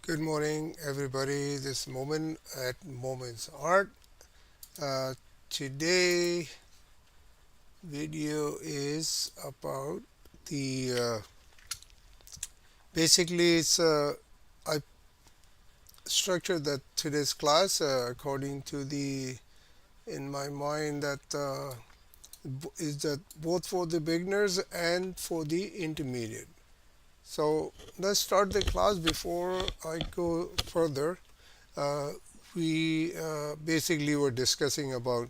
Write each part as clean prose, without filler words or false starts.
Good morning, everybody. This moment at Moments Art. Uh, Today video is about the basically it's I structured that today's class according to the in my mind that is that both for the beginners and for the intermediate. So let's start the class. Before I go further, uh, we basically were discussing about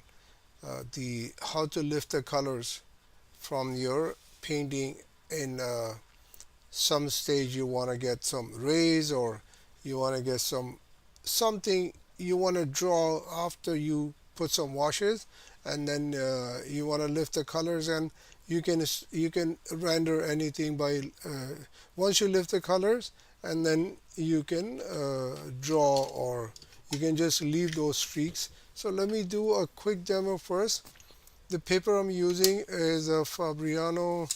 the how to lift the colors from your painting in some stage. You want to get some rays, or you want to get something you want to draw after you put some washes, and then you want to lift the colors, and you can render anything by once you lift the colors, and then you can draw, or you can just leave those streaks. So let me do a quick demo first. The paper I'm using is a Fabriano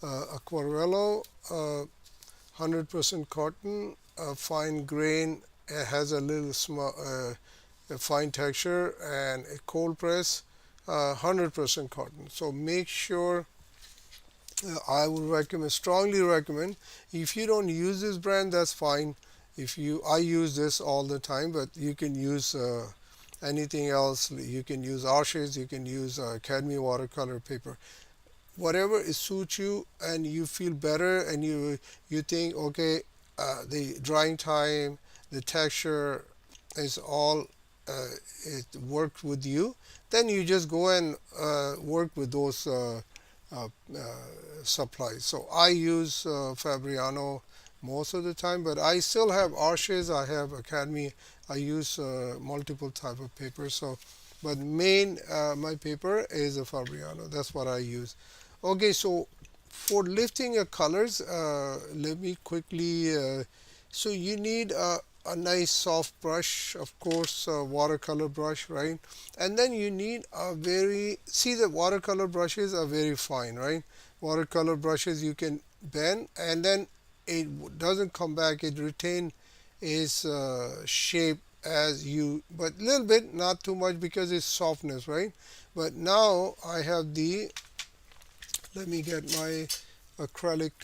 Aquarello, 100% cotton, fine grain. It has a little small, a fine texture, and a cold press, 100% cotton. So make sure. I would recommend, strongly recommend. If you don't use this brand, that's fine. I use this all the time, but you can use anything else. You can use Arches, you can use Academy watercolor paper, whatever it suits you, and you feel better, and you think, okay, the drying time, the texture is all it worked with you, then you just go and work with those uh, supplies. So I use Fabriano most of the time, but I still have Arches, I have Academy, I use multiple type of paper. So but main my paper is a Fabriano. That's what I use. Okay, so for lifting your colors, let me quickly. So you need a nice soft brush, of course, a watercolor brush, right? And then you need a very, see, the watercolor brushes are very fine, right? Watercolor brushes you can bend, and then it doesn't come back. It retain its shape as you, but a little bit, not too much, because it's softness, right? But now I have the, let me get my acrylic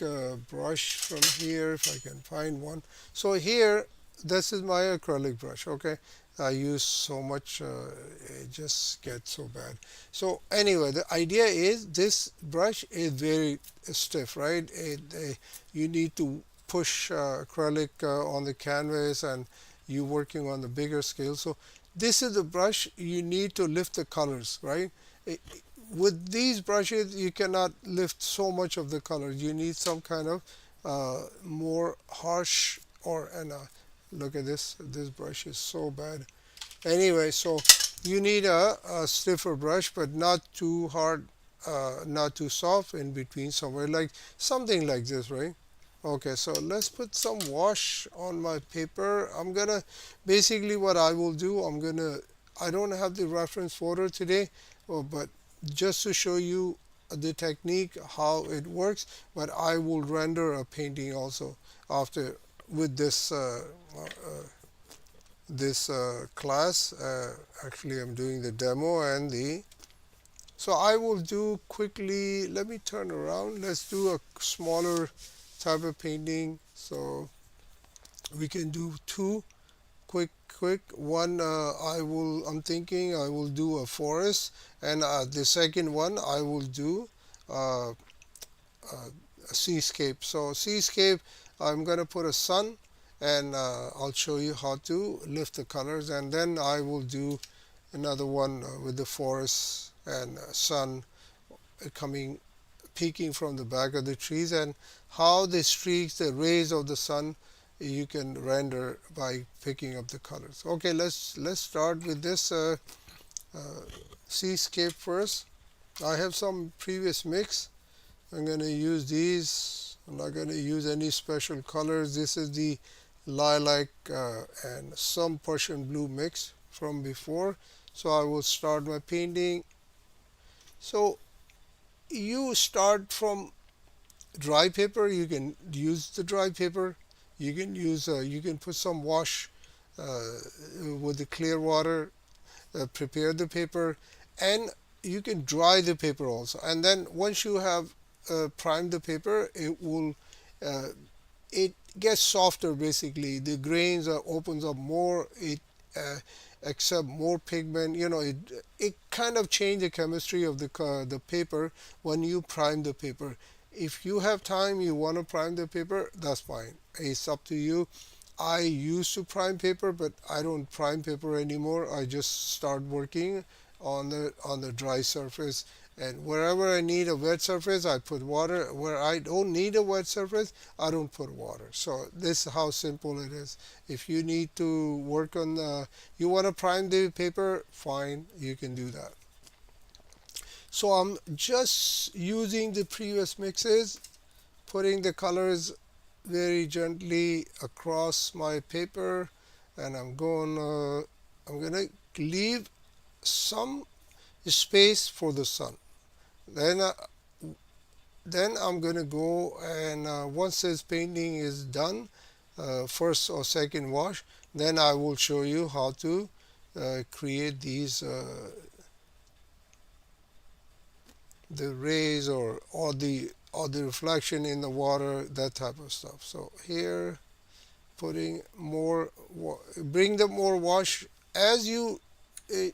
brush from here if I can find one. So here, this is my acrylic brush. Okay, I use so much, it just gets so bad. So anyway, the idea is this brush is very stiff, right? You need to push acrylic on the canvas, and you working on the bigger scale. So this is the brush you need to lift the colors, right? It, with these brushes you cannot lift so much of the color. You need some kind of more harsh, or and look at this brush is so bad. Anyway, so you need a stiffer brush, but not too hard, not too soft, in between, somewhere like something like this, right? Okay, so let's put some wash on my paper. I'm gonna, basically what I will do, I don't have the reference photo today, but just to show you the technique, how it works, but I will render a painting also after, with this class. Actually, I'm doing the demo and the, so I will do quickly, let me turn around, let's do a smaller type of painting. So we can do two quick one. I'm thinking I will do a forest, and the second one I will do uh, a seascape. So seascape, I'm gonna put a sun, and I'll show you how to lift the colors, and then I will do another one with the forest and sun coming, peeking from the back of the trees, and how the streaks, the rays of the sun, you can render by picking up the colors. Okay, let's start with this uh, seascape first. I have some previous mix. I'm going to use these. I'm not going to use any special colors. This is the lilac and some Prussian blue mix from before. So I will start my painting. So you start from dry paper. You can use the dry paper. You can use you can put some wash with the clear water, prepare the paper, and you can dry the paper also. And then once you have primed the paper, uh, it gets softer. Basically, the grains opens up more. It uh, accept more pigment. It kind of change the chemistry of the paper when you prime the paper. If you have time, you want to prime the paper, that's fine. It's up to you. I used to prime paper, but I don't prime paper anymore. I just start working on the dry surface, and wherever I need a wet surface, I put water. Where I don't need a wet surface, I don't put water. So this is how simple it is. If you need to work on, you want to prime the paper, fine, you can do that. So I'm just using the previous mixes, putting the colors very gently across my paper, and I'm gonna leave some space for the sun. Then then I'm gonna go, and once this painting is done, first or second wash, then I will show you how to create these the rays, or the reflection in the water, that type of stuff. So here, putting more, bring the more wash as you uh,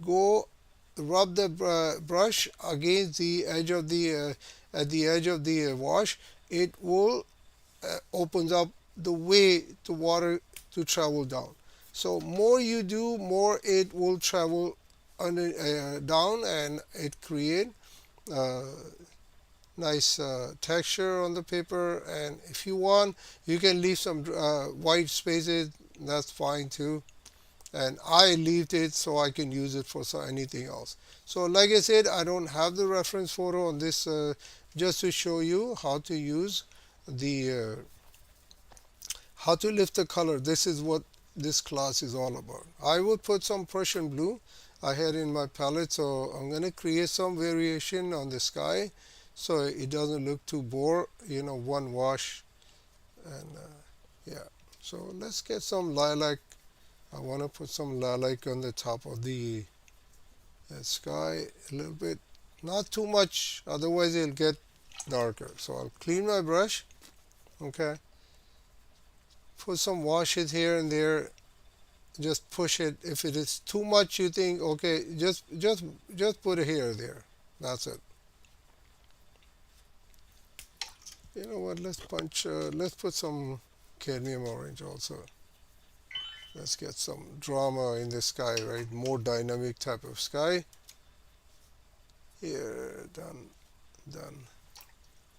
go, rub the brush against the edge of the at the edge of the wash. It will opens up the way to water to travel down. So more you do, more it will travel under, down, and it create uh, nice texture on the paper. And if you want, you can leave some white spaces, that's fine too. And I leave it so I can use it for anything else. So like I said, I don't have the reference photo on this, just to show you how to use the how to lift the color. This is what this class is all about. I will put some Prussian blue I had in my palette, so I'm going to create some variation on the sky so it doesn't look too bore, one wash. And yeah, so let's get some lilac. I want to put some lilac on the top of the sky a little bit, not too much, otherwise it'll get darker. So I'll clean my brush. Okay, put some washes here and there, just push it. If it is too much, you think, okay, just put it here or there, that's it. You know what, let's put some cadmium orange also. Let's get some drama in the sky, right? More dynamic type of sky. Here, done, done.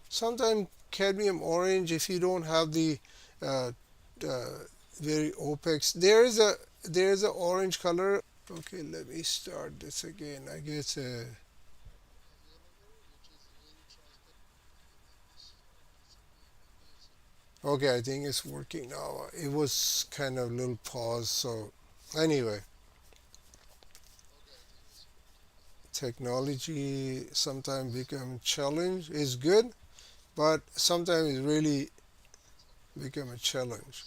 Sometimes cadmium orange, if you don't have the uh, uh, very opaque, there is a orange color. Okay, let me start this again. I guess. Okay, I think it's working now. It was kind of a little pause. So anyway, technology sometimes become challenge. It's good, but sometimes it really become a challenge.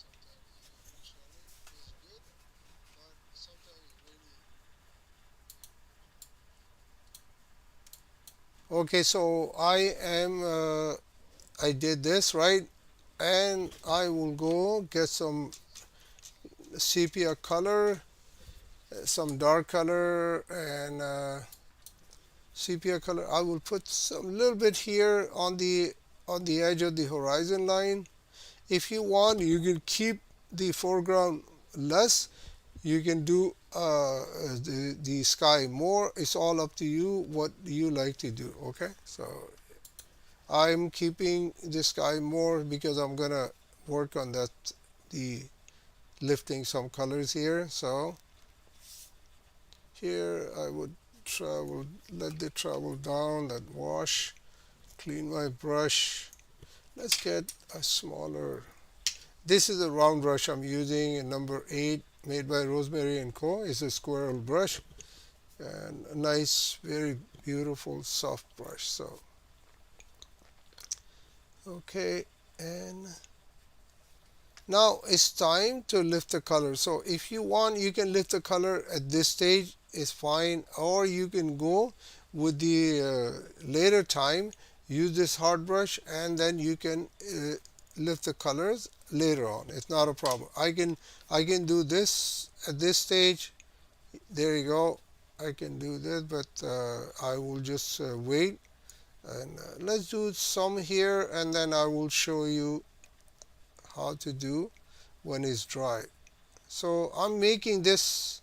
Okay, so I did this right, and I will go get some sepia color, some dark color, and sepia color. I will put some little bit here on the edge of the horizon line. If you want, you can keep the foreground less. You can do the sky more. It's all up to you what you like to do. Okay, so I'm keeping the sky more because I'm gonna work on that, the lifting some colors here. So here I would travel, let the travel down, that wash, clean my brush. Let's get a smaller. This is a round brush I'm using, a number 8, made by Rosemary and Co. It's a squirrel brush, and a nice, very beautiful soft brush. So okay, and Now it's time to lift the color. So if you want, you can lift the color at this stage, is fine, or you can go with the later time, use this hard brush, and then you can lift the colors later on. It's not a problem. I can do this at this stage. There you go. I can do this, but I will just wait, and let's do some here, and then I will show you how to do when it's dry. So I'm making this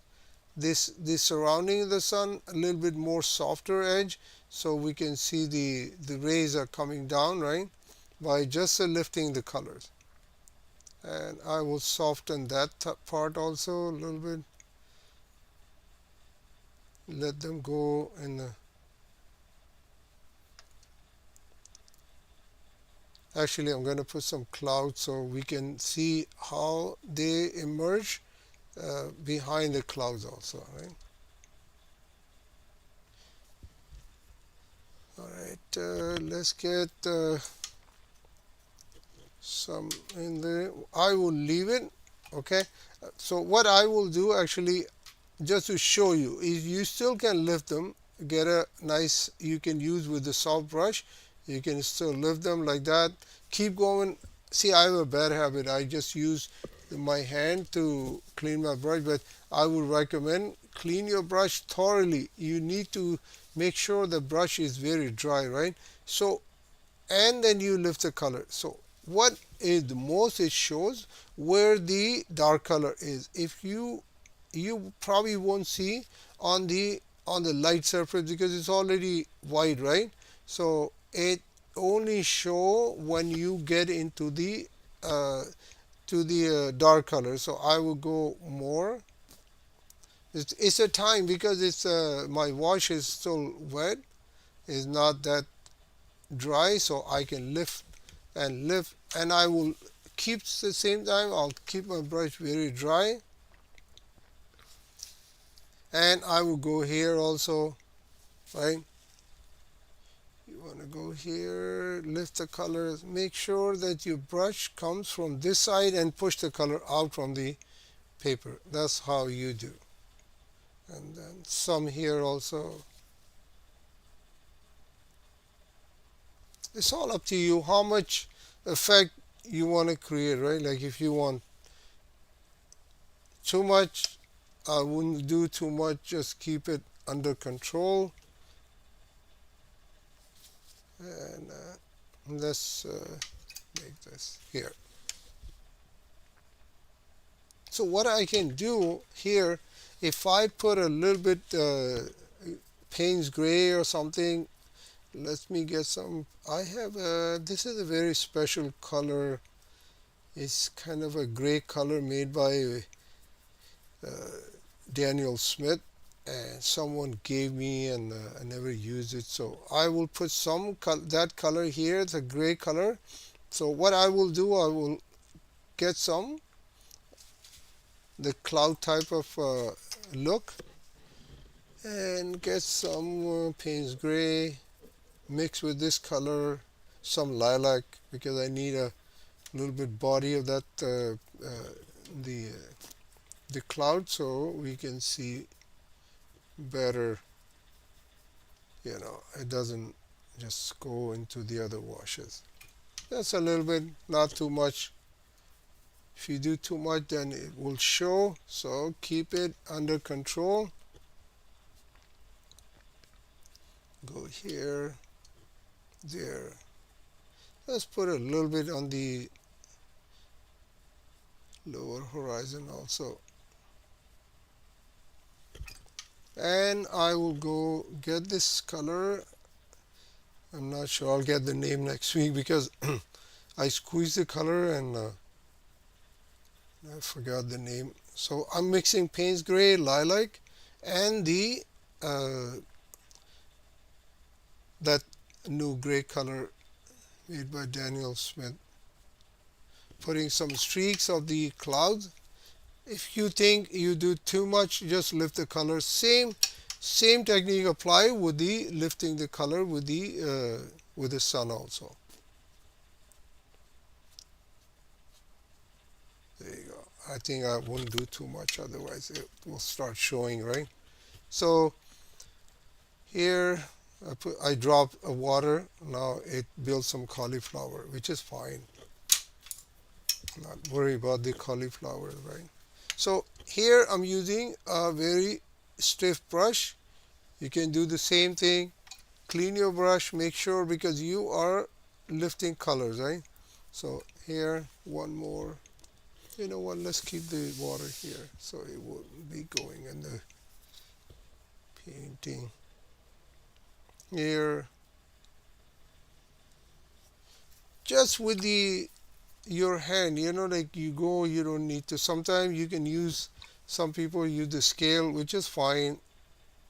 surrounding the sun a little bit more softer edge, so we can see the rays are coming down, right, by just lifting the colors. And I will soften that part also a little bit. Let them go in the. Actually, I'm going to put some clouds so we can see how they emerge behind the clouds also, right? All right, let's get some in there. I will leave it. Okay, so what I will do actually, just to show you, is you still can lift them, get a nice, you can use with the soft brush, you can still lift them like that, keep going. See, I have a bad habit, I just use my hand to clean my brush, but I would recommend clean your brush thoroughly. You need to make sure the brush is very dry, right? So, and then you lift the color. So what is the most, it shows where the dark color is. If you probably won't see on the light surface because it's already white, right? So it only show when you get into the dark color. So I will go more. It's a time because it's my wash is still wet, is not that dry, so I can lift and lift, and I will keep the same time, I'll keep my brush very dry, and I will go here also, right? You want to go here, lift the colors, make sure that your brush comes from this side and push the color out from the paper. That's how you do. And then some here also. It's all up to you how much effect you want to create, right? Like if you want too much, I wouldn't do too much, just keep it under control. And let's make this here. So what I can do here, if I put a little bit Payne's gray or something, let me get some. I have this is a very special color. It's kind of a gray color made by uh, Daniel Smith, and someone gave me, and I never used it. So I will put some that color here. It's a gray color. So what I will do, I will get some the cloud type of look, and get some Payne's gray mixed with this color, some lilac, because I need a little bit body of that the the cloud, so we can see better. It doesn't just go into the other washes. That's a little bit, not too much. If you do too much, then it will show, so keep it under control. Go here, there. Let's put a little bit on the lower horizon also. And I will go get this color. I'm not sure, I'll get the name next week because I squeezed the color and I forgot the name. So I'm mixing Payne's gray, lilac, and the that new gray color made by Daniel Smith. Putting some streaks of the clouds. If you think you do too much, just lift the color. Same technique apply with the lifting the color with the sun also. I think I won't do too much, otherwise it will start showing, right? So here I drop a water. Now it builds some cauliflower, which is fine. Not worry about the cauliflower, right? So here I'm using a very stiff brush. You can do the same thing. Clean your brush, make sure, because you are lifting colors, right? So here, one more. You know what, let's keep the water here so it will be going in the painting. Here, just with your hand, like you go, you don't need to. Sometimes you can use, some people use the scale, which is fine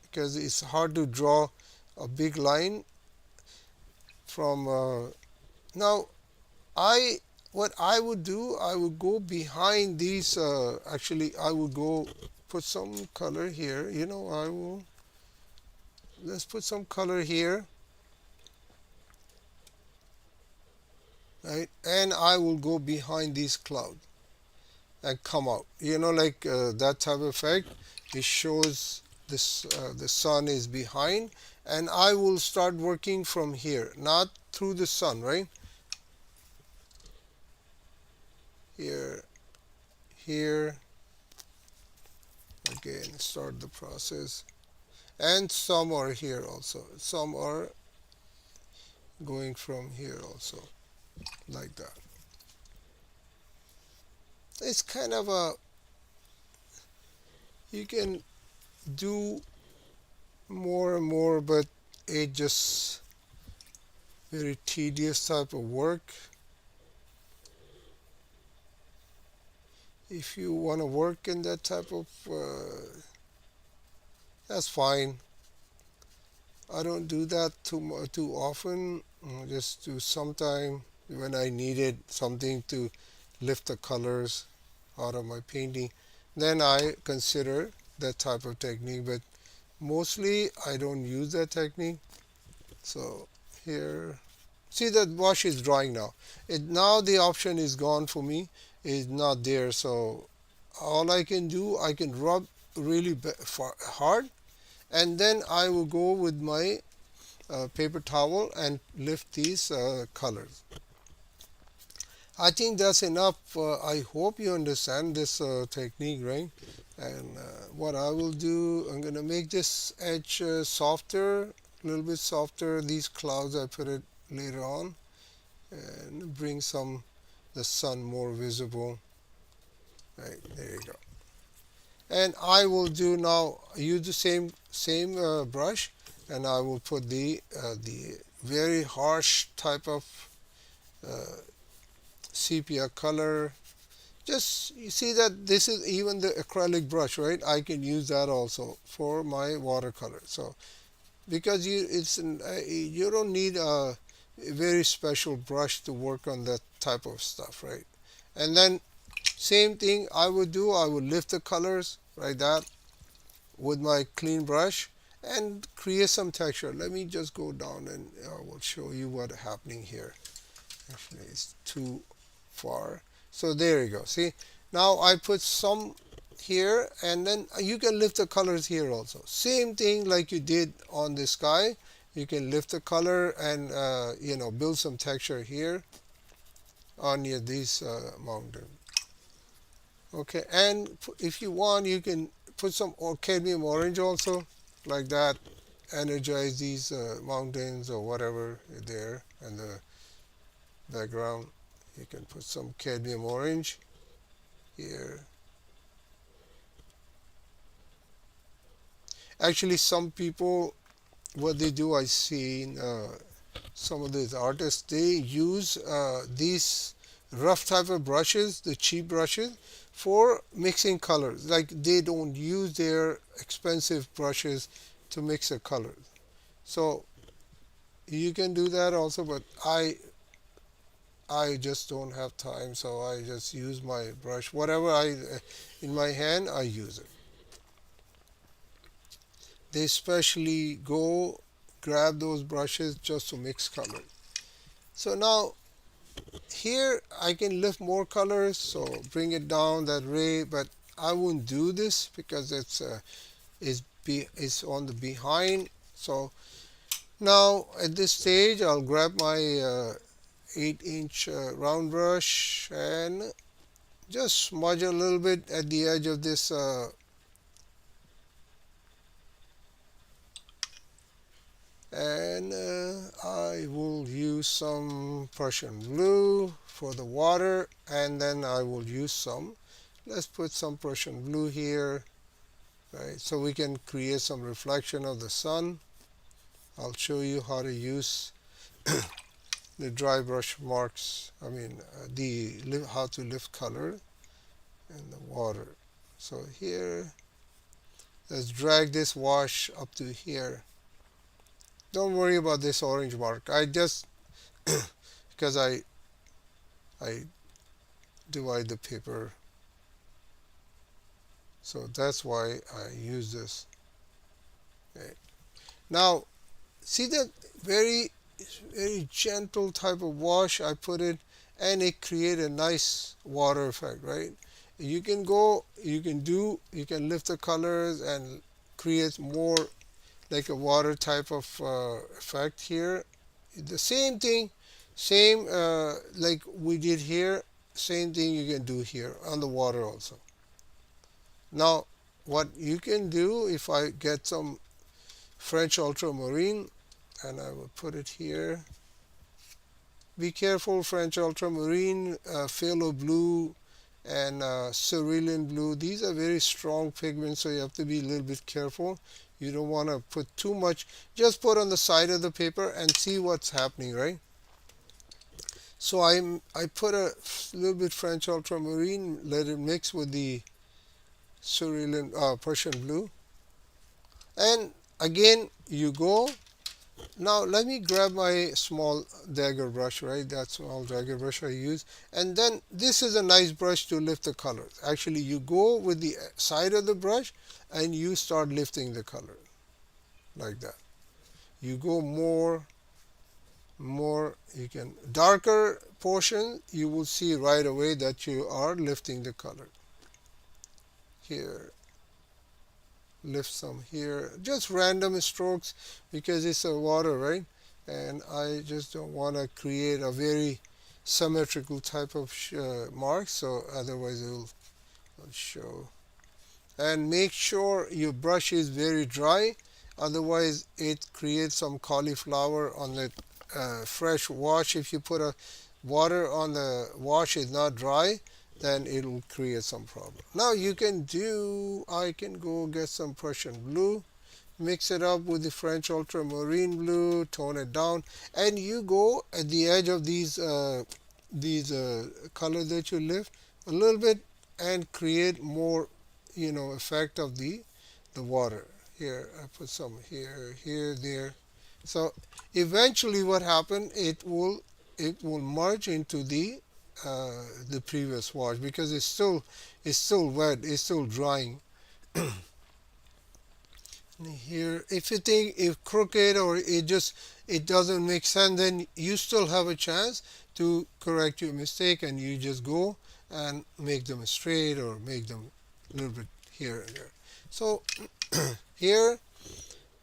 because it's hard to draw a big line from. Now, I what I would do, I would go behind these. Actually, I would go put some color here. I will. Let's put some color here, right? And I will go behind these clouds and come out. Like that type of effect. It shows this the sun is behind, and I will start working from here, not through the sun, right? Here, here, again, start the process. And some are here also. Some are going from here also, like that. It's kind of a, you can do more and more, but it just very tedious type of work. If you want to work in that type of, that's fine. I don't do that too often. Just do sometime when I needed something to lift the colors out of my painting. Then I consider that type of technique, but mostly I don't use that technique. So here, see that wash is drying now. Now the option is gone for me. It's not there. So all I can do, I can rub really hard, and then I will go with my paper towel and lift these colors. I think that's enough. I hope you understand this technique, right? And what I will do, I'm going to make this edge softer, a little bit softer. These clouds, I put it later on, and bring the sun more visible. Right, there you go. And I will do now, use the same brush, and I will put the very harsh type of sepia color. Just, you see that this is even the acrylic brush, right? I can use that also for my watercolor. So because you don't need a very special brush to work on that type of stuff, right? And then same thing I would do, I would lift the colors like that with my clean brush and create some texture. Let me just go down and I will show you what's happening here. Actually, it's too far. So there you go. See, now I put some here, and then you can lift the colors here also. Same thing like you did on the sky. You can lift the color and build some texture here on these mountains. Okay, and if you want, you can put some cadmium orange also, like that. Energize these mountains or whatever there, and the background. You can put some cadmium orange here. Actually, some people, what they do, I see in some of these artists, they use these rough type of brushes, the cheap brushes, for mixing colors. Like they don't use their expensive brushes to mix the colors. So you can do that also, but I just don't have time, so I just use my brush. Whatever in my hand, I use it. They especially go grab those brushes just to mix colors. So now here I can lift more colors, so bring it down that way, but I won't do this because it's on the behind. So now at this stage I'll grab my 8-inch round brush and just smudge a little bit at the edge of this and I will use some Prussian blue for the water, and then I will use some, let's put some Prussian blue here, right, so we can create some reflection of the sun. I'll show you how to use the dry brush marks, I mean how to lift color in the water. So here, let's drag this wash up to here. Don't worry about this orange mark. I just because I divide the paper, so that's why I use this. Okay. Now see that very gentle type of wash I put it, and it create a nice water effect, right? You can lift the colors and create more like a water type of effect here. The same thing, same like we did here, same thing you can do here on the water also. Now what you can do, if I get some French ultramarine and I will put it here. Be careful, French ultramarine, phthalo blue, and cerulean blue. These are very strong pigments, so you have to be a little bit careful. You don't want to put too much. Just put on the side of the paper and see what's happening, right? So I put a little bit French ultramarine, let it mix with the cerulean Prussian blue, and again you go. Now let me grab my small dagger brush, right? That small dagger brush I use. And then this is a nice brush to lift the colors. Actually, you go with the side of the brush and you start lifting the color like that. You go more, you can darker portion, you will see right away that you are lifting the color. Here, lift some here, just random strokes because it's a water, right? And I just don't want to create a very symmetrical type of mark, so otherwise it will show. And make sure your brush is very dry, otherwise it creates some cauliflower on the fresh wash. If you put a water on the wash is not dry, then it will create some problem. Now I can go get some Prussian blue, mix it up with the French ultramarine blue, tone it down, and you go at the edge of these color that you lift a little bit and create more, effect of the water. Here I put some here, there. So eventually, what happened? It will merge into the previous wash because it's still wet, it's still drying. Here, if you think if crooked or it doesn't make sense, then you still have a chance to correct your mistake, and you just go and make them straight or make them a little bit here and there. So here,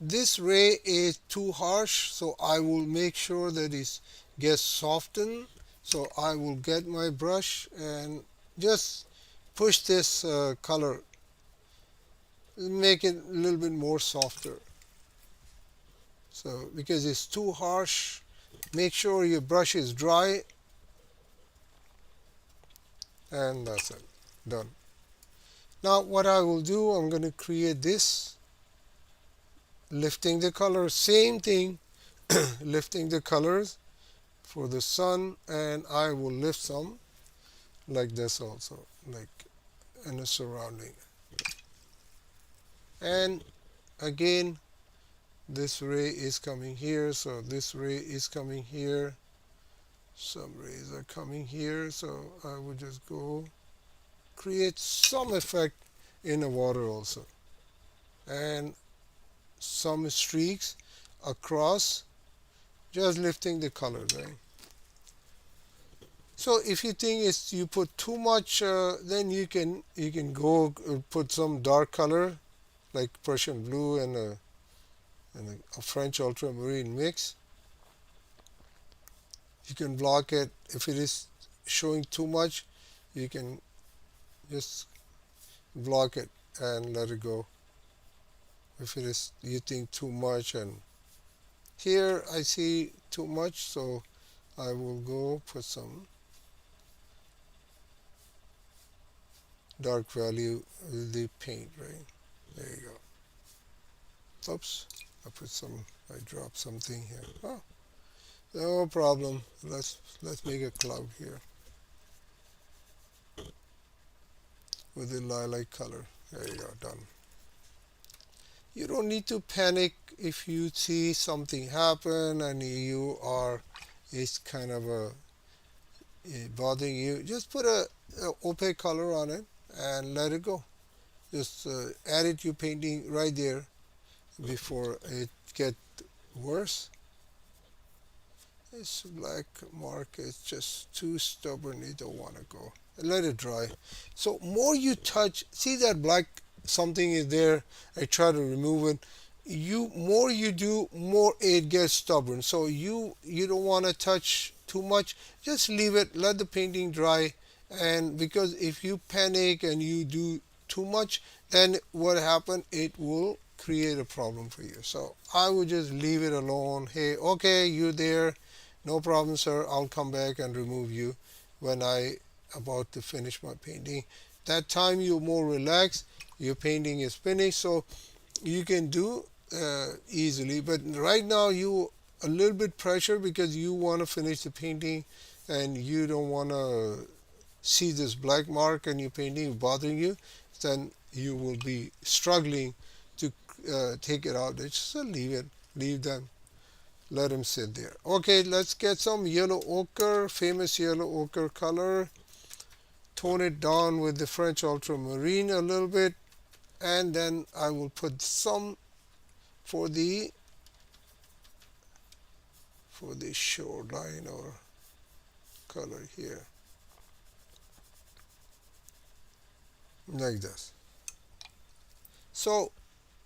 this ray is too harsh, so I will make sure that it gets softened. So I will get my brush and just push this color, make it a little bit more softer. So because it's too harsh, make sure your brush is dry, and that's it, done. Now what I will do, I'm going to create this, lifting the color, same thing, lifting the colors for the sun, and I will lift some like this also, like in the surrounding. And again, this ray is coming here, so this ray is coming here. Some rays are coming here, so I will just go create some effect in the water also. And some streaks across, just lifting the color, right? So if you think it's you put too much, then you can go put some dark color like Prussian blue and a French ultramarine mix. You can block it if it is showing too much. You can just block it and let it go. If it is you think too much, and here I see too much, so I will go put some dark value with the paint, right? There you go. Oops, I dropped something here. Oh, no problem. Let's make a cloud here with the lilac color. There you go, done. You don't need to panic if you see something happen and it's kind of bothering you. Just put a opaque color on it and let it go. Just add it to your painting right there before it get worse. This black mark is just too stubborn. You don't want to go. Let it dry. So more you touch, see that black something is there. I try to remove it. More you do, more it gets stubborn. So you don't want to touch too much. Just leave it. Let the painting dry. And because if you panic and you do too much, then what happen? It will create a problem for you. So I would just leave it alone. Hey, okay, you're there. No problem, sir. I'll come back and remove you when I about to finish my painting. That time you're more relaxed. Your painting is finished, so you can do easily. But right now you a little bit pressure because you want to finish the painting and you don't want to see this black mark on your painting bothering you. Then you will be struggling to take it out. Just leave it. Leave them. Let them sit there. Okay, let's get some yellow ochre, famous yellow ochre color. Tone it down with the French ultramarine a little bit, and then I will put some for the shoreline or color here, like this. So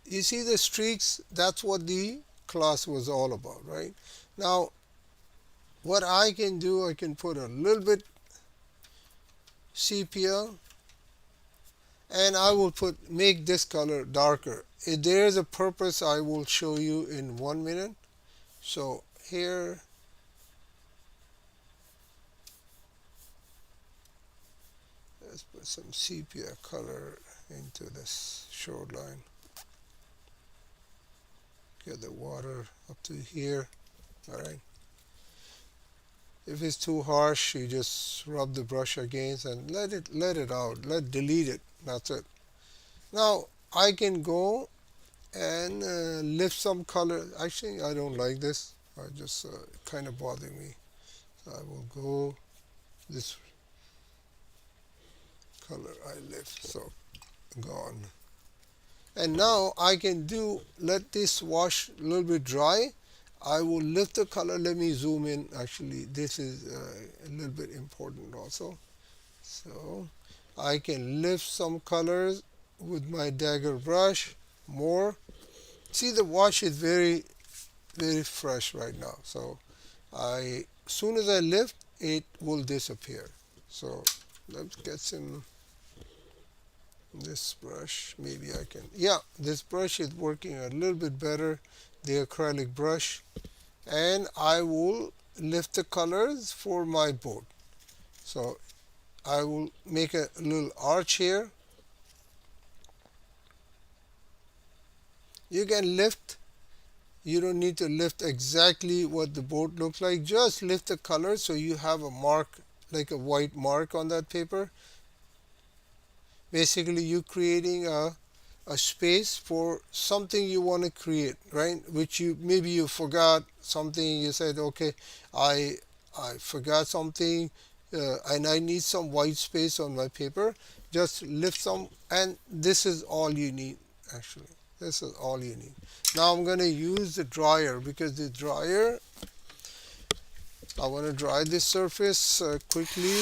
you see the streaks, that's what the class was all about, right? Now what I can do, I can put a little bit sepia and I will make this color darker. If there is a purpose, I will show you in 1 minute. So here let's put some sepia color into this shoreline. Get the water up to here. All right. If it's too harsh, you just rub the brush against and let it out. Delete it. That's it. Now I can go and lift some color. Actually, I don't like this. I just kind of bothering me. So I will go this color I lift. So gone. And now I can let this wash a little bit dry. I will lift the color. Let me zoom in. Actually, this is a little bit important also. So I can lift some colors with my dagger brush more. See, the wash is very, very fresh right now. So as soon as I lift, it will disappear. So let's get some this brush. Maybe I can. Yeah, this brush is working a little bit better. The acrylic brush. And I will lift the colors for my board. So I will make a little arch here. You can lift. You don't need to lift exactly what the board looks like. Just lift the color so you have a mark, like a white mark on that paper. Basically, you're creating a space for something you want to create, right? Which maybe you forgot something. You said, okay, I forgot something, and I need some white space on my paper. Just lift some, and this is all you need. Actually, this is all you need. Now I'm going to use the dryer because the dryer, I want to dry this surface quickly.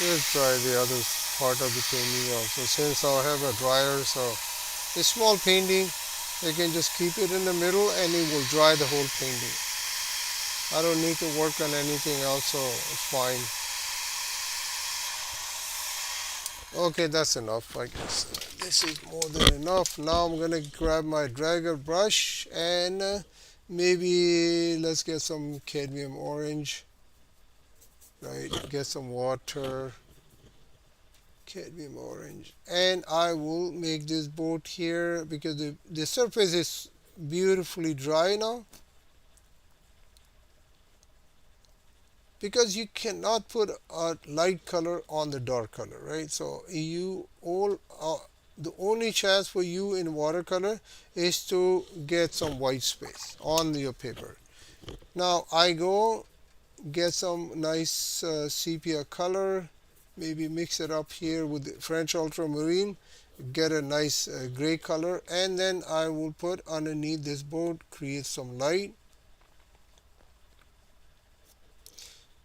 Let's dry the other part of the painting also. Since I have a dryer, so a small painting, you can just keep it in the middle and it will dry the whole painting. I don't need to work on anything else, so it's fine. Okay, that's enough, I guess. This is more than enough. Now I'm gonna grab my dragger brush and maybe let's get some cadmium orange. Right, get some water, cadmium orange, and I will make this boat here because the surface is beautifully dry now. Because you cannot put a light color on the dark color, right? So the only chance for you in watercolor is to get some white space on your paper. Now I go get some nice sepia color, maybe mix it up here with the French ultramarine, get a nice gray color, and then I will put underneath this boat, create some light.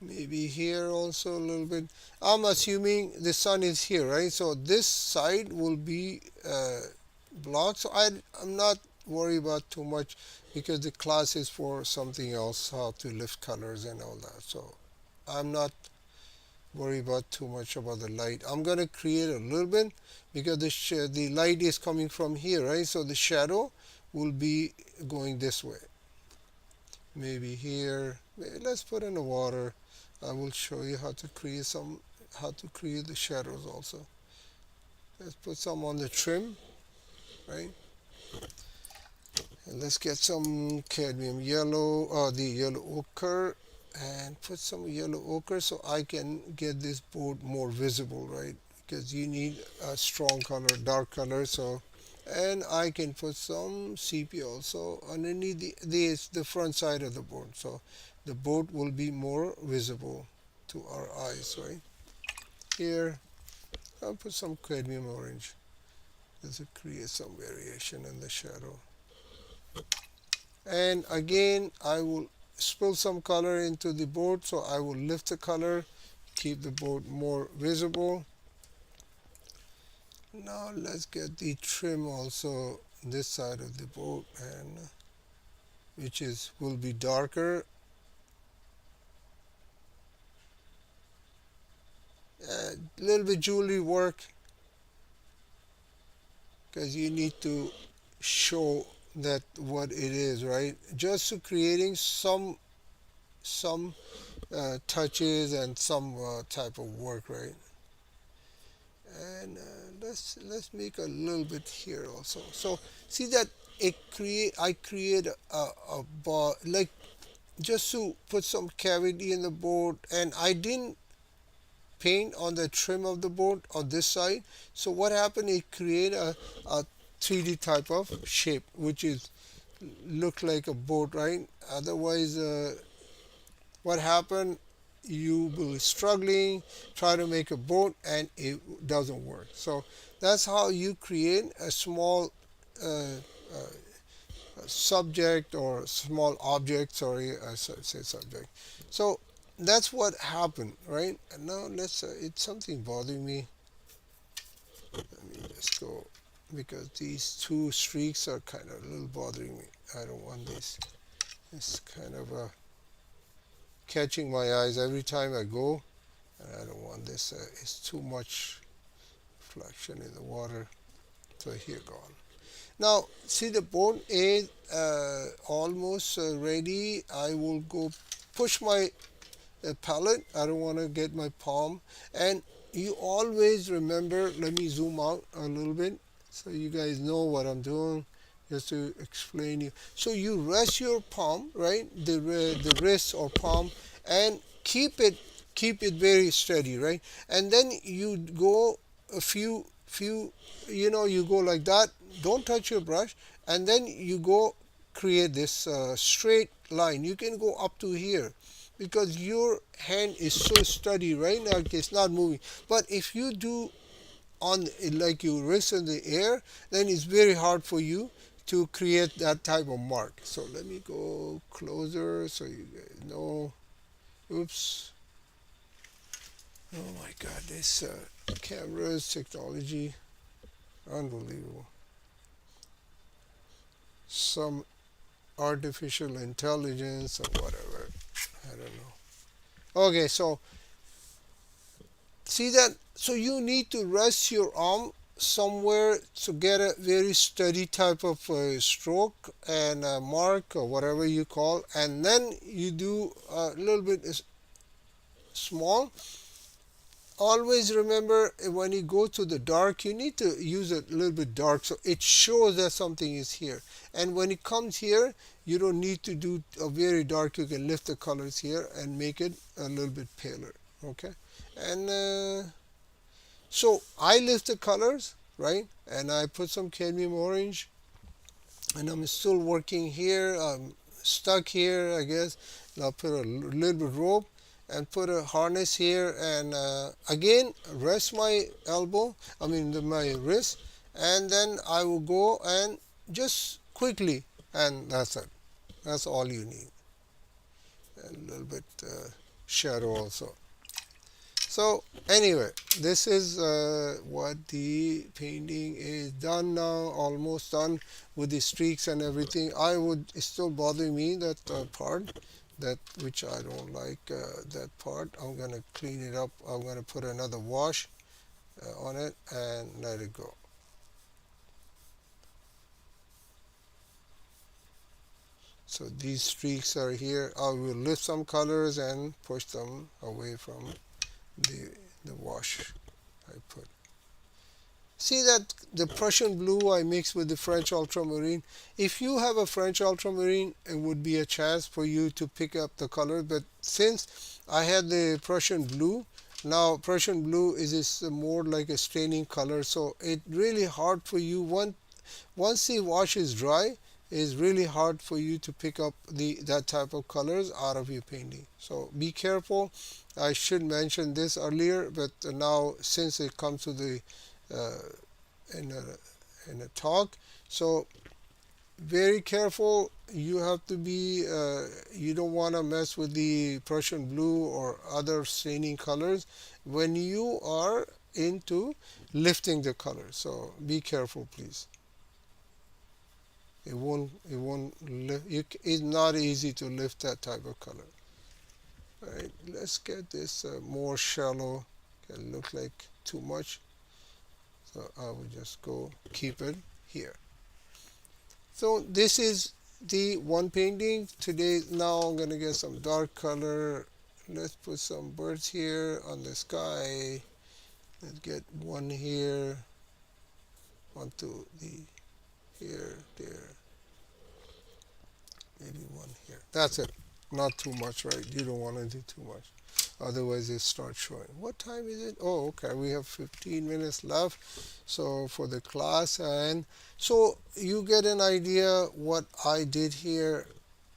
Maybe here also a little bit. I'm assuming the sun is here, right? So this side will be blocked. So I'm not worried about too much because the class is for something else, how to lift colors and all that. So I'm not worried about too much about the light. I'm going to create a little bit because the light is coming from here, right? So the shadow will be going this way. Maybe here. Let's put in the water. I will show you how to create the shadows also. Let's put some on the trim, right? And let's get some cadmium yellow, the yellow ochre, and put some yellow ochre so I can get this board more visible, right? Because you need a strong color, dark color. So, and I can put some sepia also underneath the front side of the board. So the board will be more visible to our eyes, right? Here, I'll put some cadmium orange just to create some variation in the shadow. And again, I will spill some color into the board, so I will lift the color, keep the board more visible. Now let's get the trim also this side of the board, and which will be darker. A little bit jewelry work because you need to show that what it is, right? Just to creating some touches and some type of work, right? And let's make a little bit here also. So see that I create a bar, like just to put some cavity in the board, and I didn't paint on the trim of the board on this side. So what happened, it create a 3D type of shape which is look like a boat, right? Otherwise what happened, you will be struggling try to make a boat and it doesn't work. So that's how you create a small subject or small object, sorry, I say subject. So that's what happened, right? And now it's something bothering me. Let me just go, because these two streaks are kind of a little bothering me. I don't want this. It's kind of catching my eyes every time I go, and I don't want this. It's too much reflection in the water. So here gone. Now see, the board is almost ready. I will go push my palette. I don't want to get my palm. And you always remember, let me zoom out a little bit so you guys know what I'm doing, just to explain you. So you rest your palm, right? The wrist or palm, and keep it keep it very steady, right? And then you go a few, you go like that. Don't touch your brush, and then you go create this straight line. You can go up to here because your hand is so steady right now. It's not moving. But if you do on like you wrist in the air, then it's very hard for you to create that type of mark. So let me go closer so you guys know. Oops. Oh my God, this cameras technology, unbelievable. Some artificial intelligence or whatever. I don't know. Okay, so see that? So you need to rest your arm somewhere to get a very steady type of stroke and mark or whatever you call, and then you do a little bit small. Always remember when you go to the dark, you need to use it a little bit dark so it shows that something is here. And when it comes here, you don't need to do a very dark. You can lift the colors here and make it a little bit paler. Okay, and so I lift the colors, right, and I put some cadmium orange, and I'm still working here. I'm stuck here, I guess. And I'll put a little bit rope and put a harness here, and again rest my elbow, my wrist, and then I will go and just quickly, and that's it. That's all you need. And a little bit shadow also. So anyway, this is what the painting is done now, almost done with the streaks and everything. I would still bother me that part, that which I don't like that part. I'm gonna clean it up. I'm gonna put another wash on it and let it go. So these streaks are here. I will lift some colors and push them away from the wash I put. See that the Prussian blue I mixed with the French ultramarine. If you have a French ultramarine, it would be a chance for you to pick up the color. But since I had the Prussian blue, now Prussian blue is more like a staining color, so it's really hard for you. Once the wash is dry, it's really hard for you to pick up that type of colors out of your painting. So be careful. I should mention this earlier, but now since it comes to the uh, in a talk, so very careful. You have to be. You don't want to mess with the Prussian blue or other staining colors when you are into lifting the color. So be careful, please. It won't. It won't. It's not easy to lift that type of color. All right. Let's get this more shallow. Can look like too much. So I will just go keep it here. So this is the one painting. Today now I'm gonna get some dark color. Let's put some birds here on the sky. Let's get one here, onto the here, there, maybe one here. That's it. Not too much, right? You don't want to do too much. Otherwise it starts showing. What time is it? Oh, okay, we have 15 minutes left so for the class. And so you get an idea what I did here.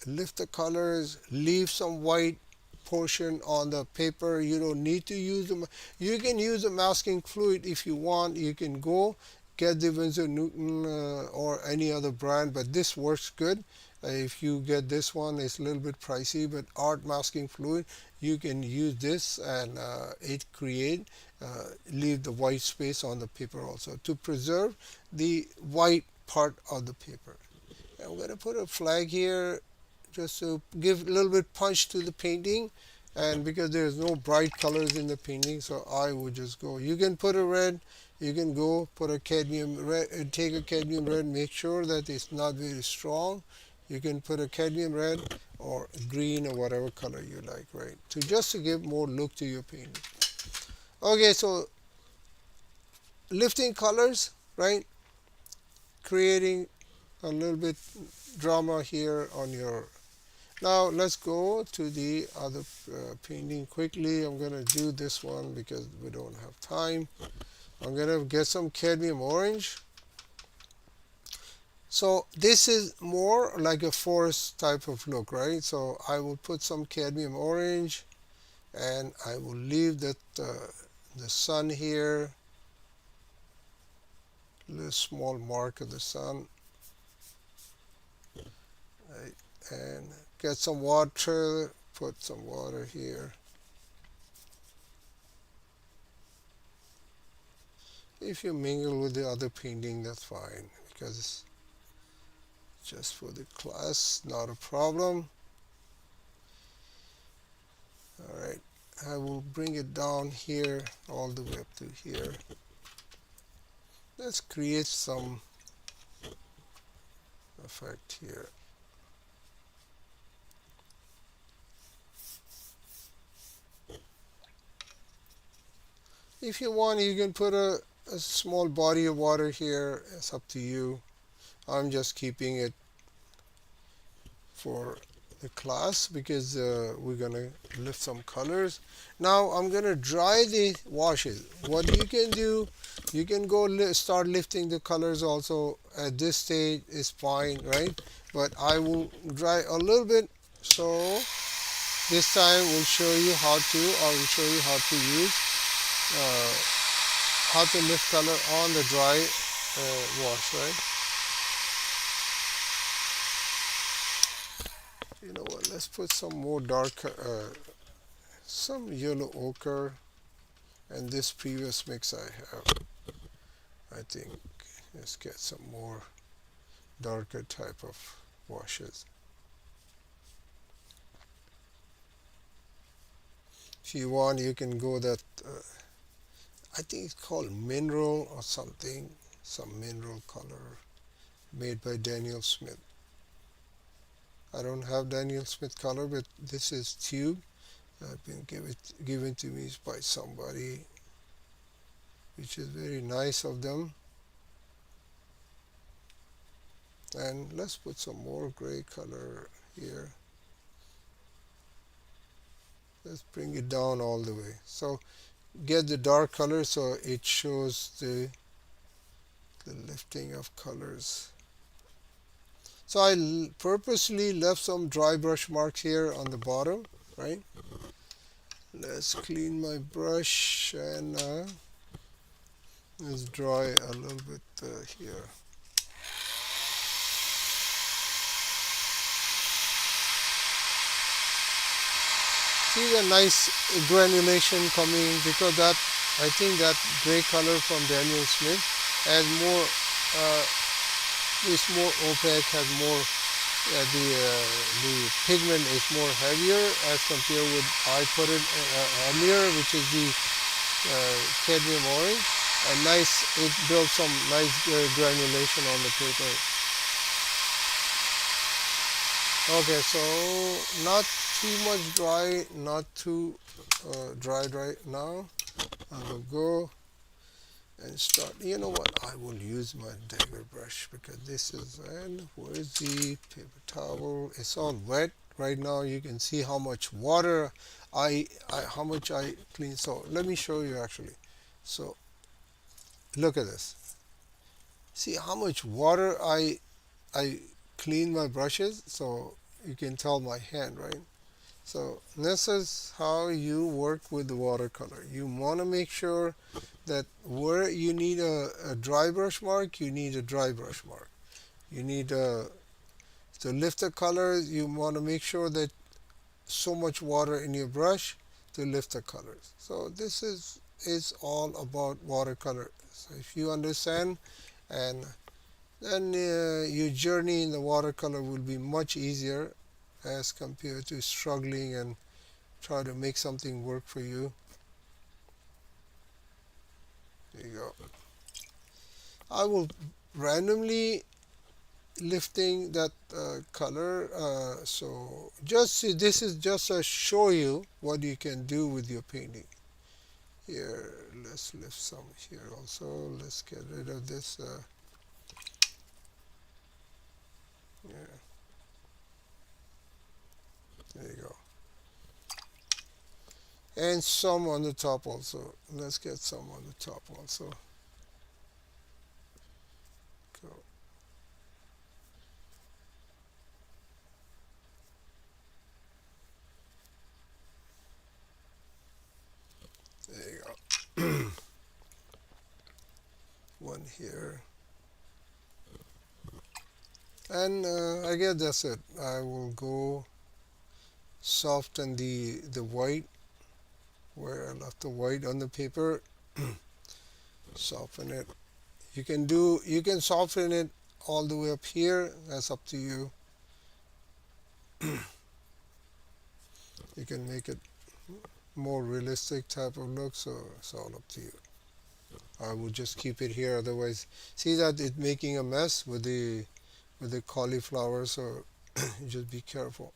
Lift the colors, leave some white portion on the paper. You don't need to use them. You can use a masking fluid if you want. You can go get the Winsor Newton or any other brand, but this works good. If you get this one, it's a little bit pricey, but art masking fluid, you can use this, and it leave the white space on the paper also to preserve the white part of the paper. I'm going to put a flag here just to give a little bit punch to the painting, and because there's no bright colors in the painting, so I would just go. You can put a red, you can go put a cadmium red, take a cadmium red, make sure that it's not very strong. You can put a cadmium red or green or whatever color you like, right? To just to give more look to your painting. Okay, so lifting colors, right? Creating a little bit drama here on your Now let's go to the other painting quickly. I'm gonna do this one because we don't have time. I'm gonna get some cadmium orange. So this is more like a forest type of look, right? So I will put some cadmium orange, and I will leave that the sun here, a little small mark of the sun, right? And get some water, put some water here. If you mingle with the other painting, that's fine, because it's just for the class, not a problem. All right, I will bring it down here all the way up to here. Let's create some effect here. If you want, you can put a small body of water here. It's up to you. I'm just keeping it for the class because we're gonna lift some colors. Now I'm gonna dry the washes. What you can do, you can go start lifting the colors also at this stage is fine, right? But I will dry a little bit, so this time we'll show you how to, I will show you how to use uh, how to lift color on the dry wash, right? You know what, let's put some more dark some yellow ochre, and this previous mix I have, I think let's get some more darker type of washes. If you want, you can go that I think it's called mineral or something, some mineral color made by Daniel Smith. I don't have Daniel Smith color, but this is tube been given to me by somebody, which is very nice of them. And let's put some more gray color here. Let's bring it down all the way. So get the dark color so it shows the lifting of colors. So I purposely left some dry brush marks here on the bottom, right? Let's clean my brush and let's dry a little bit here. See the nice granulation coming, because that, I think that gray color from Daniel Smith has more, is more opaque, has more, the pigment is more heavier as compared with I put it earlier, which is the cadmium orange. And nice, it builds some nice granulation on the paper. Okay, so not too much dry, not too dry right now. I will go and start. You know what? I will use my dagger brush because this is, and where's the paper towel? It's all wet right now. You can see how much water how much I clean. So let me show you actually. So look at this. See how much water I clean my brushes. So you can tell my hand, right? So this is how you work with the watercolor. You want to make sure that where you need a dry brush mark, you need a dry brush mark. You need to lift the colors, you want to make sure that so much water in your brush to lift the colors. So this is all about watercolor. So if you understand, and then your journey in the watercolor will be much easier as compared to struggling and try to make something work for you. There you go. I will randomly lifting that color. So just this is just to show you what you can do with your painting. Here, let's lift some here also. Let's get rid of this. Yeah. There you go. And some on the top also. Let's get some on the top also. Go. There you go. One here. And I guess that's it. I will go soften the white where I left the white on the paper. Soften it. You can soften it all the way up here. That's up to you. You can make it more realistic type of look, so it's all up to you. I will just keep it here, otherwise see that it's making a mess with the cauliflower, so just be careful.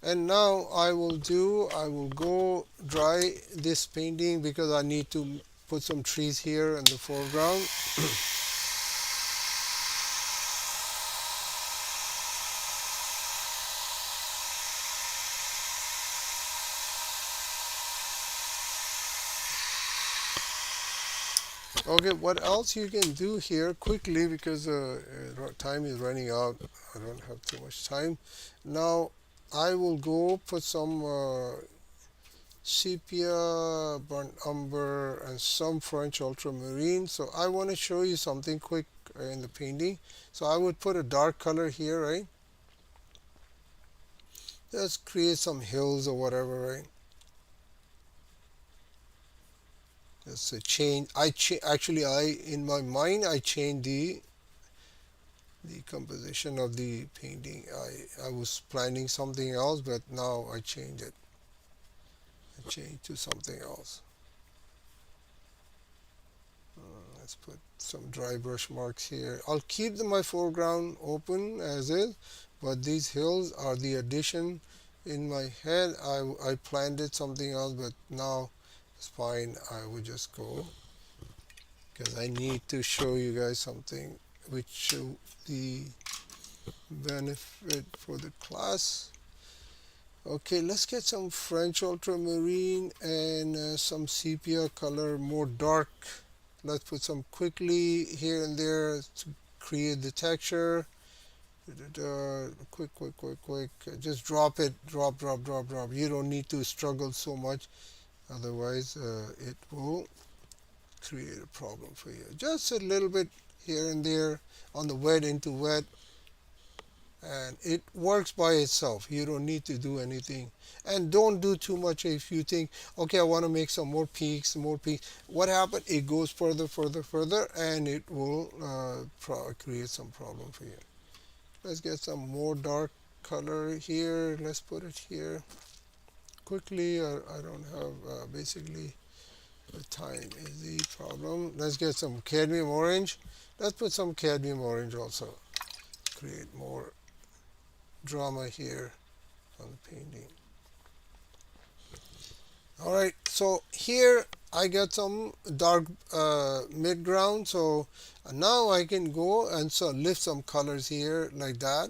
And now I will go dry this painting because I need to put some trees here in the foreground. Okay, what else you can do here quickly because time is running out. I don't have too much time. Now I will go put some sepia, burnt umber, and some French ultramarine. So I want to show you something quick in the painting. So I would put a dark color here, right? Just create some hills or whatever, right? Just a change. Actually I in my mind I changed the composition of the painting. I was planning something else, but now I changed it. I changed to something else. Let's put some dry brush marks here. I'll keep my foreground open as is, but these hills are the addition in my head. I planned it something else, but now it's fine. I will just go because I need to show you guys something which show the benefit for the class. Okay, let's get some French ultramarine and some sepia color, more dark. Let's put some quickly here and there to create the texture. Quick, quick, quick, quick. Just drop it, drop, drop, drop, drop. You don't need to struggle so much, otherwise it will create a problem for you. Just a little bit here and there on the wet into wet, and it works by itself. You don't need to do anything, and don't do too much. If you think, okay, I want to make some more peaks, what happened? It goes further, further, further, and it will create some problem for you. Let's get some more dark color here. Let's put it here quickly. I don't have basically the time is the problem. Let's get some cadmium orange. Let's put some cadmium orange also. Create more drama here on the painting. All right, so here I got some dark mid ground, so now I can go and so lift some colors here like that.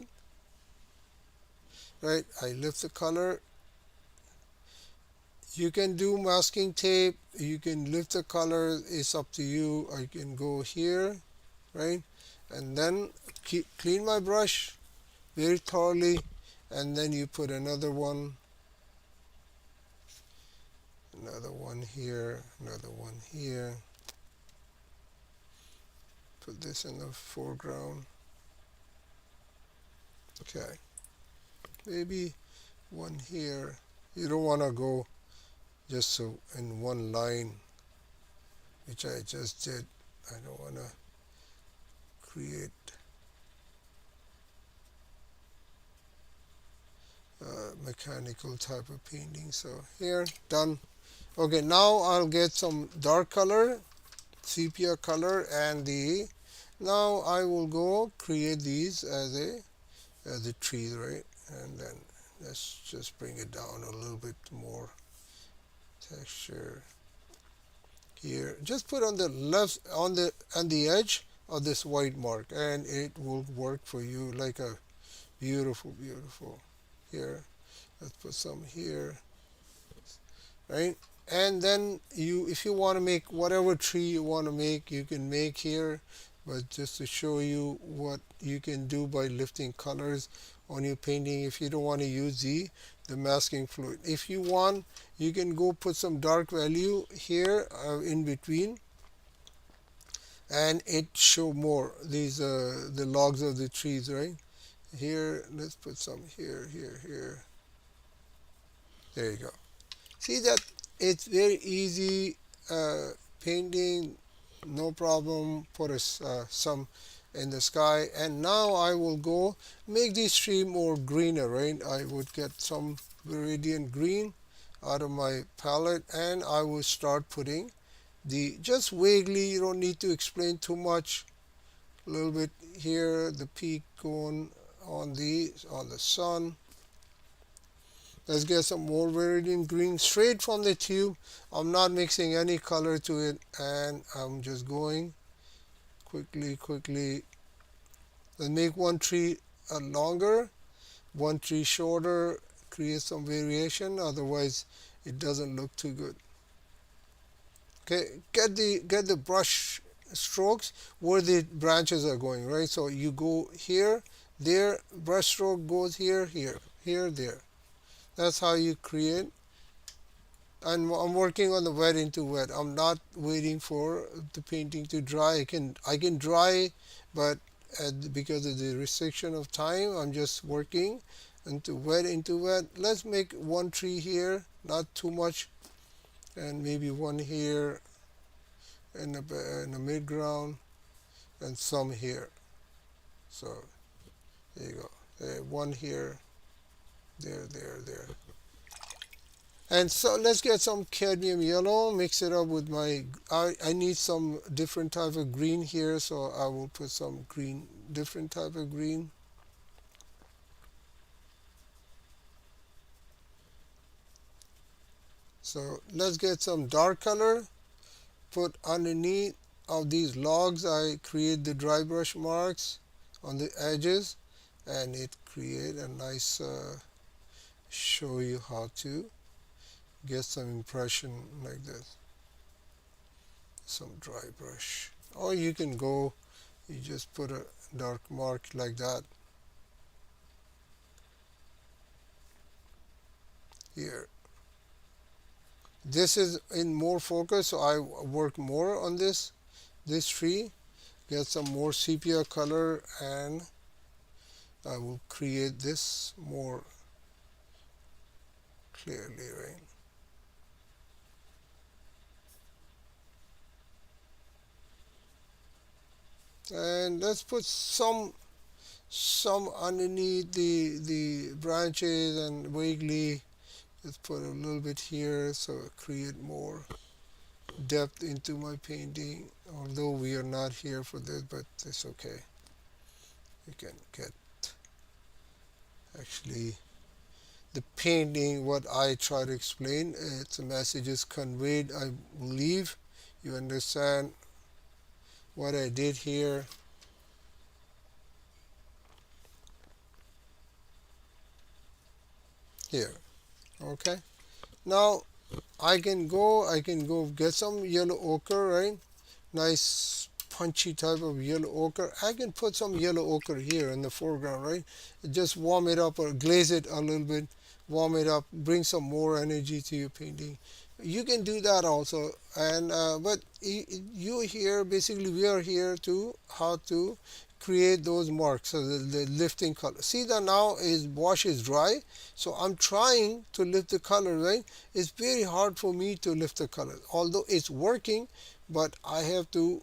Right, I lift the color. You can do masking tape, you can lift the color, it's up to you. I can go here, right, and then clean my brush very thoroughly, and then you put another one here, another one here. Put this in the foreground. Okay, maybe one here. You don't want to go just so in one line, which I just did. I don't want to create mechanical type of painting. So here, done. Okay, now I'll get some dark color, sepia color, and now I will go create these as the trees, right? And then let's just bring it down a little bit more texture here. Just put on the left on the edge of this white mark, and it will work for you like a beautiful, beautiful here. Let's put some here, right? And then if you want to make whatever tree you want to make, you can make here. But just to show you what you can do by lifting colors on your painting, if you don't want to use the masking fluid. If you want, you can go put some dark value here in between, and it show more these the logs of the trees, right? Here, let's put some here, here, here. There you go. See that it's very easy painting, no problem. Put some in the sky, and now I will go make this tree more greener, right? I would get some viridian green out of my palette, and I will start putting the just vaguely. You don't need to explain too much. A little bit here, the peak going on the sun. Let's get some more viridian green straight from the tube. I'm not mixing any color to it, and I'm just going quickly. Let's make one tree longer, one tree shorter, create some variation, otherwise it doesn't look too good. Okay, get the brush strokes where the branches are going, right? So you go here, there, brush stroke goes here, there. That's how you create. And I'm working on the wet into wet. I'm not waiting for the painting to dry. I can dry, but because of the restriction of time, I'm just working into wet. Let's make one tree here, not too much, and maybe one here in the mid ground, and some here. So there you go. One here, there. And so let's get some cadmium yellow, mix it up with I need some different type of green here, so I will put some green, different type of green. So let's get some dark color, put underneath of these logs. I create the dry brush marks on the edges, and it create a nice, show you how to get some impression like this. Some dry brush, or you can go, you just put a dark mark like that here. This is in more focus, so I work more on this tree, get some more sepia color, and I will create this more clearly, right? And let's put some underneath the branches, and vaguely let's put a little bit here, so create more depth into my painting, although we are not here for this, but it's okay. You can get actually the painting, what I try to explain, it's a message is conveyed. I believe you understand what I did here. Here, okay. Now I can go get some yellow ochre, right? Nice punchy type of yellow ochre. I can put some yellow ochre here in the foreground, right? Just warm it up or glaze it a little bit, warm it up, bring some more energy to your painting. You can do that also, and but you here, basically we are here to how to create those marks, so the lifting color. See that now his wash is dry, so I'm trying to lift the color, right? It's very hard for me to lift the color, although it's working, but I have to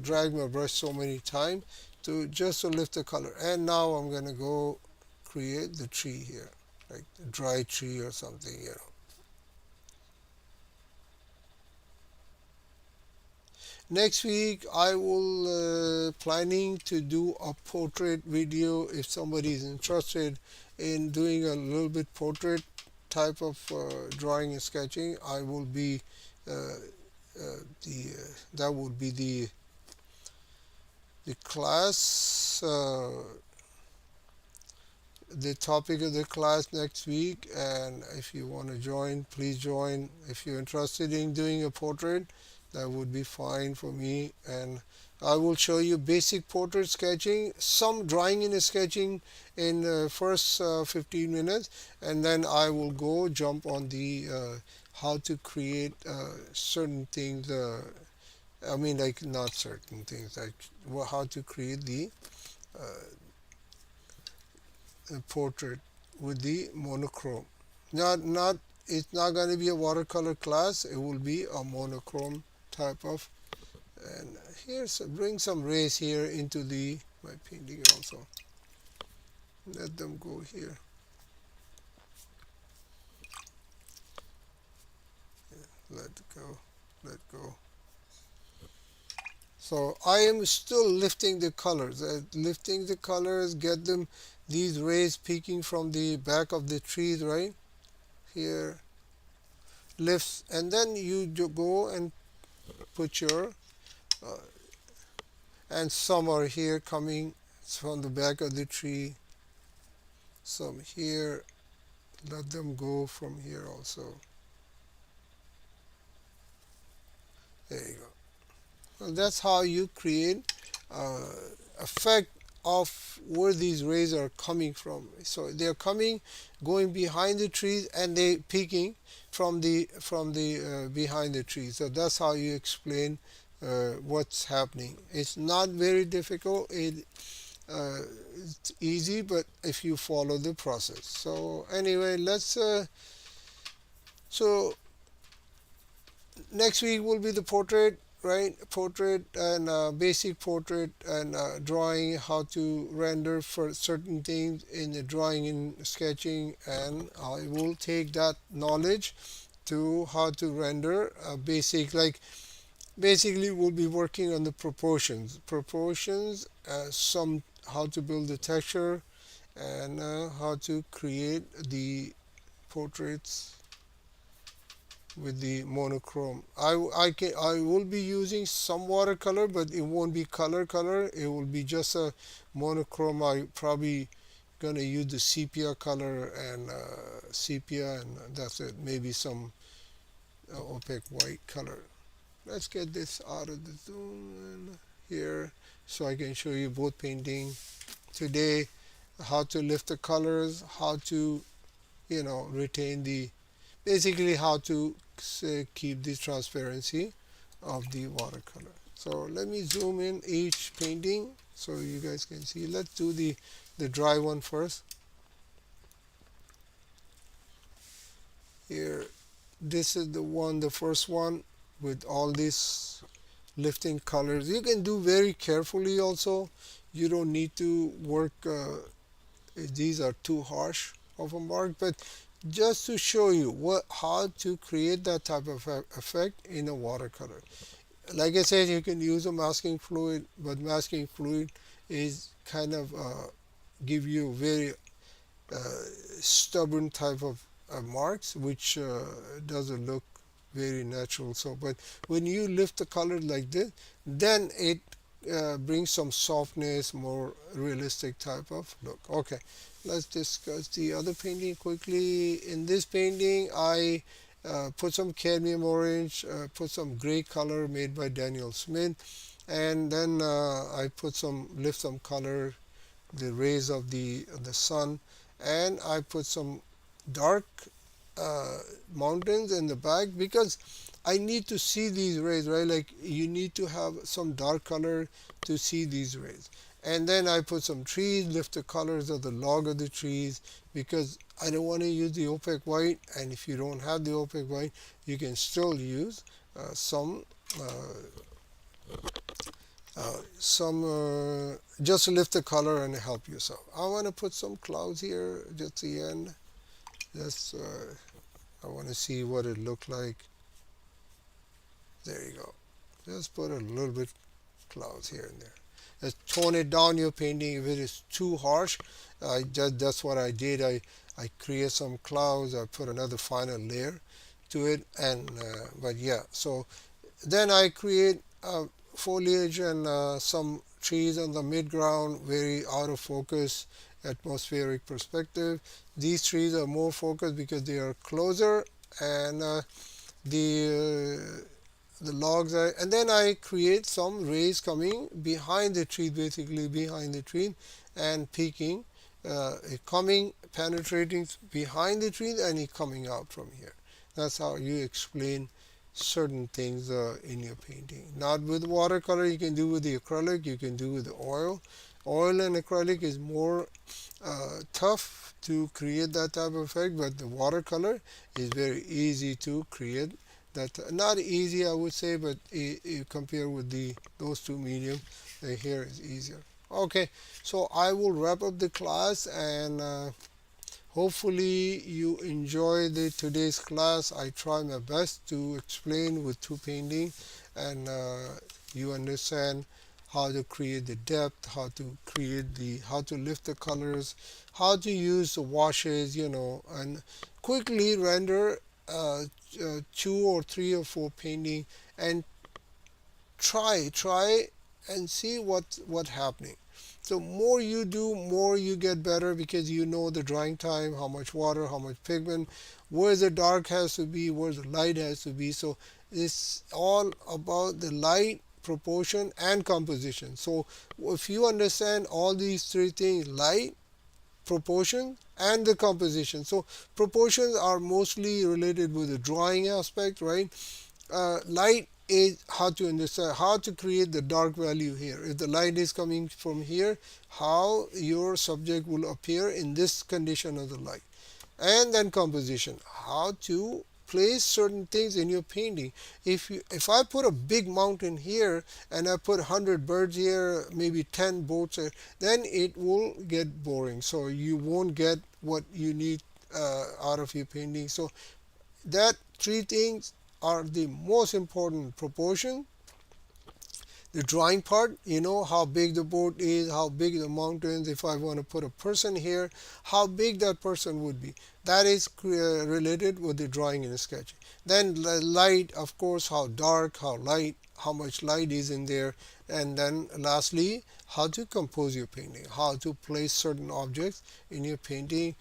drag my brush so many times to just to lift the color. And now I'm gonna go create the tree here, like a dry tree or something, you know. Next week I will planning to do a portrait video. If somebody is interested in doing a little bit portrait type of drawing and sketching, I will be that would be the class. the topic of the class next week, and if you want to join, please join. If you're interested in doing a portrait, that would be fine for me. And I will show you basic portrait sketching, some drawing and sketching in the first 15 minutes, and then I will go jump on the how to create certain things. I mean, like not certain things, like how to create the portrait with the monochrome. Not it's not going to be a watercolor class. It will be a monochrome type of. And here's bring some rays here into the my painting also. Let them go here. Let go. Let go. So I am still lifting the colors. Lifting the colors, get them these rays peeking from the back of the trees, right? Here lifts, and then you go and put your uh, and some are here coming from the back of the tree, some here, let them go from here also. There you go. So that's how you create uh, effect of where these rays are coming from. So they're coming, going behind the trees, and they peeking from the behind the trees. So that's how you explain what's happening. It's not very difficult. It's easy, but if you follow the process. So anyway, let's. So next week will be the portrait, right? Portrait and basic portrait and drawing, how to render for certain things in the drawing and sketching, and I will take that knowledge to how to render basic, like basically we'll be working on the proportions, some how to build the texture, and how to create the portraits with the monochrome. I will be using some watercolor, but it won't be color. It will be just a monochrome. I probably gonna use the sepia color and sepia, and that's it. Maybe some opaque white color. Let's get this out of the zoom and here, so I can show you both painting today. How to lift the colors, how to retain the basically how to keep the transparency of the watercolor. So let me zoom in each painting so you guys can see. Let's do the dry one first. Here, this is the first one with all these lifting colors. You can do very carefully also. You don't need to work these are too harsh of a mark, but just to show you how to create that type of effect in a watercolor. Like I said, you can use a masking fluid, but masking fluid is kind of give you very uh, stubborn type of marks, which doesn't look very natural. So, but when you lift the color like this, then it brings some softness, more realistic type of look. Okay, let's discuss the other painting quickly. In this painting, I put some cadmium orange, put some gray color made by Daniel Smith, and then I put lift some color, the rays of the sun, and I put some dark uh, mountains in the back because I need to see these rays, right? Like you need to have some dark color to see these rays. And then I put some trees, lift the colors of the log of the trees because I don't want to use the opaque white. And if you don't have the opaque white, you can still use just lift the color and help yourself. I want to put some clouds here just the end. Just I want to see what it looked like. There you go. Just put a little bit clouds here and there. Just tone it down your painting if it is too harsh. That's what I did. I create some clouds. I put another final layer to it, and but yeah. So then I create foliage and some trees on the midground, very out of focus atmospheric perspective. These trees are more focused because they are closer, and the logs are, and then I create some rays coming behind the tree, basically behind the tree, and peeking, coming, penetrating behind the tree, and it coming out from here. That's how you explain certain things in your painting. Not with watercolor, you can do with the acrylic, you can do with the oil. Oil and acrylic is more tough to create that type of effect, but the watercolor is very easy to create that. Not easy, I would say, but compared with those two medium, here is easier. Okay, so I will wrap up the class, and hopefully you enjoy today's class. I try my best to explain with two painting, and you understand how to create the depth, how to create how to lift the colors, how to use the washes, and quickly render two or three or four painting, and try and see what happening. So more you do, more you get better, because you know the drying time, how much water, how much pigment, where the dark has to be, where the light has to be. So it's all about the light, proportion, and composition. So if you understand all these three things, light, proportion, and the composition. So proportions are mostly related with the drawing aspect, right? Light is how to understand, how to create the dark value here. If the light is coming from here, how your subject will appear in this condition of the light. And then composition, how to place certain things in your painting. If I put a big mountain here and I put 100 birds here, maybe 10 boats here, then it will get boring. So you won't get what you need out of your painting. So that three things are the most important: proportion, the drawing part, how big the boat is, how big the mountains. If I want to put a person here, how big that person would be. That is related with the drawing and sketching. Then the light, of course, how dark, how light, how much light is in there. And then lastly, how to compose your painting, how to place certain objects in your painting,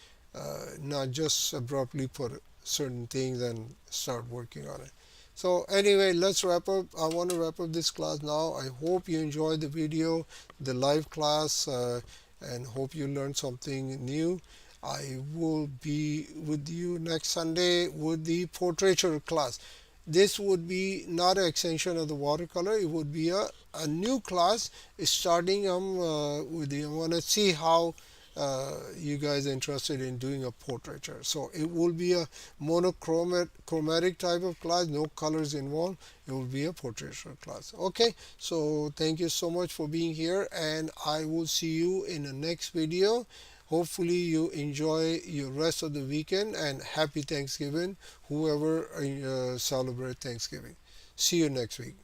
not just abruptly put certain things and start working on it. So anyway, let's wrap up. I want to wrap up this class now. I hope you enjoyed the video, the live class, and hope you learned something new. I will be with you next Sunday with the portraiture class. This would be not an extension of the watercolor. It would be a new class starting with the, I want to see how you guys are interested in doing a portraiture. So it will be a monochromatic type of class, no colors involved. It will be a portraiture class. Okay, so thank you so much for being here, and I will see you in the next video. Hopefully you enjoy your rest of the weekend, and happy Thanksgiving, whoever celebrate Thanksgiving. See you next week.